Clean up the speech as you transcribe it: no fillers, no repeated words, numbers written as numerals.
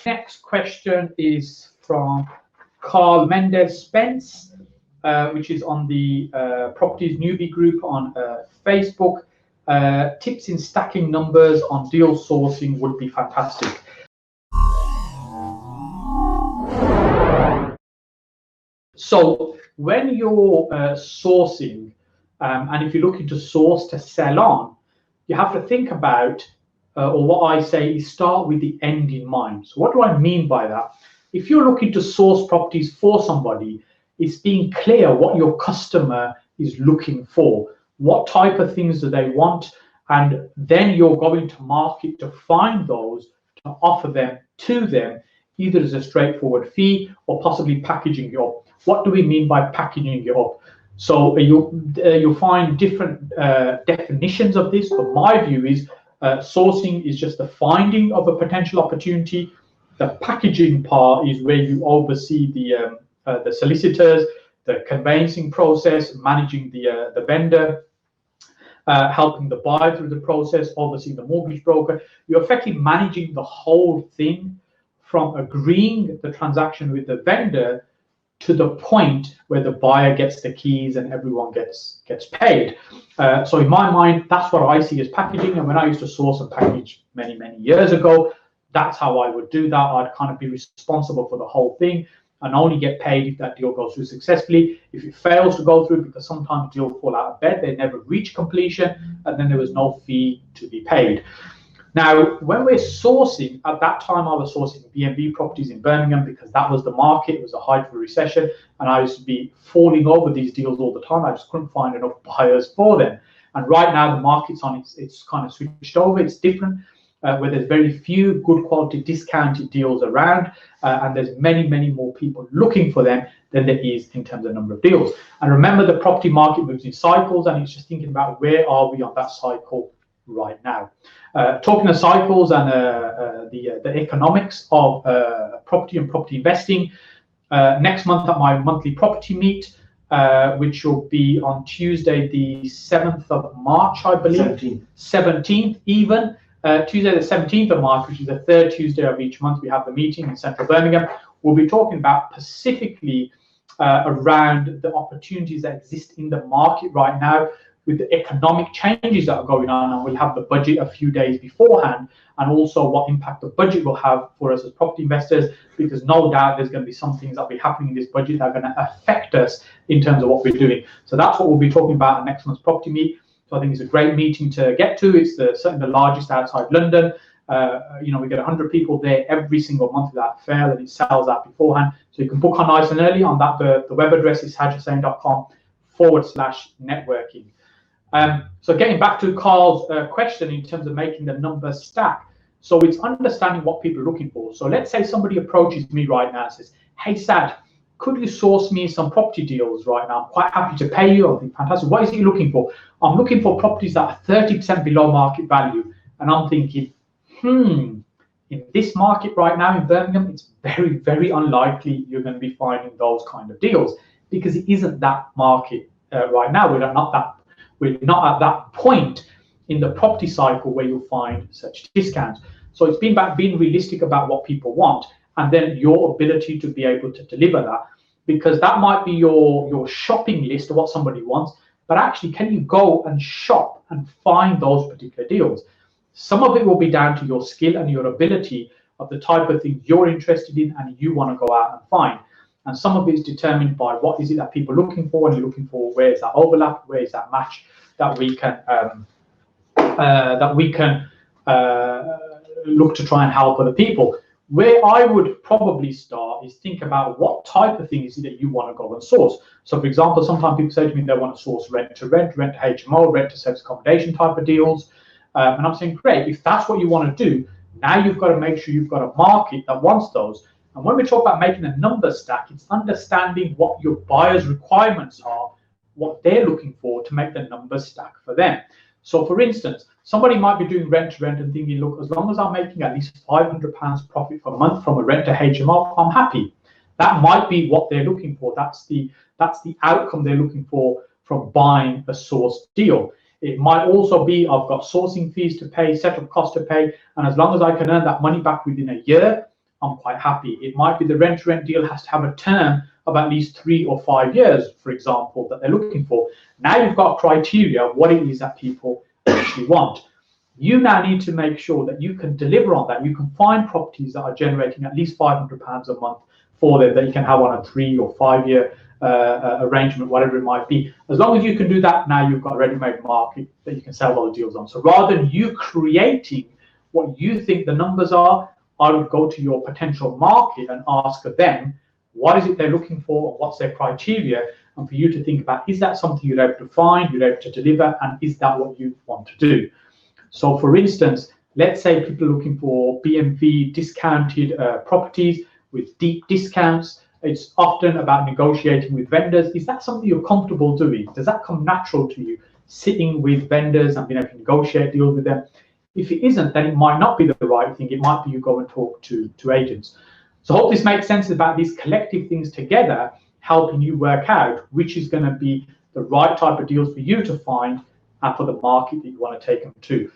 Next question is from Carl Mendez Spence, which is on the Properties Newbie group on Facebook. Tips in stacking numbers on deal sourcing would be fantastic. So when you're sourcing, and if you're looking to source to sell on, you have to think about, or what I say is start with the end in mind. So what do I mean by that? If you're looking to source properties for somebody, it's being clear what your customer is looking for, what type of things do they want, and then you're going to market to find those, to offer them to them, either as a straightforward fee or possibly packaging it up. What do we mean by packaging it up? So you'll find different definitions of this, but my view is sourcing is just the finding of a potential opportunity. The packaging part is where you oversee the solicitors, the conveyancing process, managing the vendor, helping the buyer through the process, overseeing the mortgage broker. You're effectively managing the whole thing from agreeing the transaction with the vendor to the point where the buyer gets the keys and everyone gets paid. So in my mind, that's what I see as packaging. And when I used to source and package many years ago, that's how I would do that. I'd kind of be responsible for the whole thing and only get paid if that deal goes through successfully. If it fails to go through, because sometimes deals fall out of bed, they never reach completion, and then there was no fee to be paid. Now, when we're sourcing, at that time I was sourcing B&B properties in Birmingham because that was the market. It was the height of a recession, and I used to be falling over these deals all the time. I just couldn't find enough buyers for them. And right now the market's on, it's kind of switched over. It's different, where there's very few good quality discounted deals around, and there's many more people looking for them than there is in terms of number of deals. And remember, the property market moves in cycles, and it's just thinking about where are we on that cycle right now. Talking of cycles and the economics of property and property investing, next month at my monthly property meet, which will be on Tuesday the 7th of March, I believe. 17th even. Tuesday the 17th of March, which is the third Tuesday of each month, we have the meeting in central Birmingham. We'll be talking about specifically around the opportunities that exist in the market right now with the economic changes that are going on, and we'll have the budget a few days beforehand, and also what impact the budget will have for us as property investors, because no doubt there's going to be some things that will be happening in this budget that are going to affect us in terms of what we're doing. So that's what we'll be talking about at next month's property meet. So I think it's a great meeting to get to. It's certainly the largest outside London. We get 100 people there every single month without fail, and it sells out beforehand. So you can book on nice and early on that. The web address is hussain.com/networking. So getting back to Carl's question in terms of making the numbers stack. So it's understanding what people are looking for. So let's say somebody approaches me right now and says, "Hey Sad, could you source me some property deals right now? I'm quite happy to pay you. I think fantastic. What is it you're looking for?" I'm looking for properties that are 30% below market value. And I'm thinking, in this market right now in Birmingham, it's very unlikely you're going to be finding those kind of deals, because it isn't that market right now. We're not at that point in the property cycle where you'll find such discounts. So it's been about being realistic about what people want, and then your ability to be able to deliver that, because that might be your shopping list of what somebody wants, but actually, can you go and shop and find those particular deals? Some of it will be down to your skill and your ability of the type of thing you're interested in and you want to go out and find. And some of it is determined by what is it that people are looking for, and you're looking for where is that overlap, where is that match that we can look to try and help other people. Where I would probably start is think about what type of thing is it that you want to go and source. So for example, sometimes people say to me they want to source rent to HMO, rent to service accommodation type of deals. And I'm saying, great, if that's what you want to do, now you've got to make sure you've got a market that wants those. And when we talk about making a number stack, it's understanding what your buyer's requirements are, what they're looking for to make the numbers stack for them. So for instance, somebody might be doing rent to rent and thinking, look, as long as I'm making at least £500 profit per month from a rent to HMO, I'm happy. That might be what they're looking for. That's the outcome they're looking for from buying a sourced deal. It might also be, I've got sourcing fees to pay, setup costs to pay, and as long as I can earn that money back within a year, I'm quite happy. It might be the rent-to-rent deal has to have a term of at least 3 or 5 years, for example, that they're looking for. Now you've got a criteria of what it is that people actually want. You now need to make sure that you can deliver on that. You can find properties that are generating at least £500 a month for them that you can have on a 3 or 5 year arrangement, whatever it might be. As long as you can do that, now you've got a ready-made market that you can sell those deals on. So rather than you creating what you think the numbers are, I would go to your potential market and ask them, what is it they're looking for, and what's their criteria, and for you to think about, is that something you're able to find, you're able to deliver, and is that what you want to do? So for instance, let's say people are looking for BMV discounted properties with deep discounts. It's often about negotiating with vendors. Is that something you're comfortable doing? Does that come natural to you, sitting with vendors and being able to negotiate deals with them? If it isn't, then it might not be the right thing. It might be you go and talk to agents. So I hope this makes sense about these collective things together, helping you work out which is going to be the right type of deals for you to find and for the market that you want to take them to.